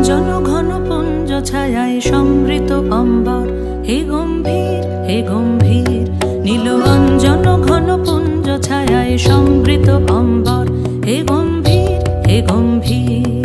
অঞ্জন ঘন পুঞ্জ ছায়ায় সমৃত অম্বর, হে গম্ভীর হে গম্ভীর। নীল অঞ্জন ঘন পুঞ্জ ছায়ায় সমৃত অম্বর, হে গম্ভীর হে গম্ভীর।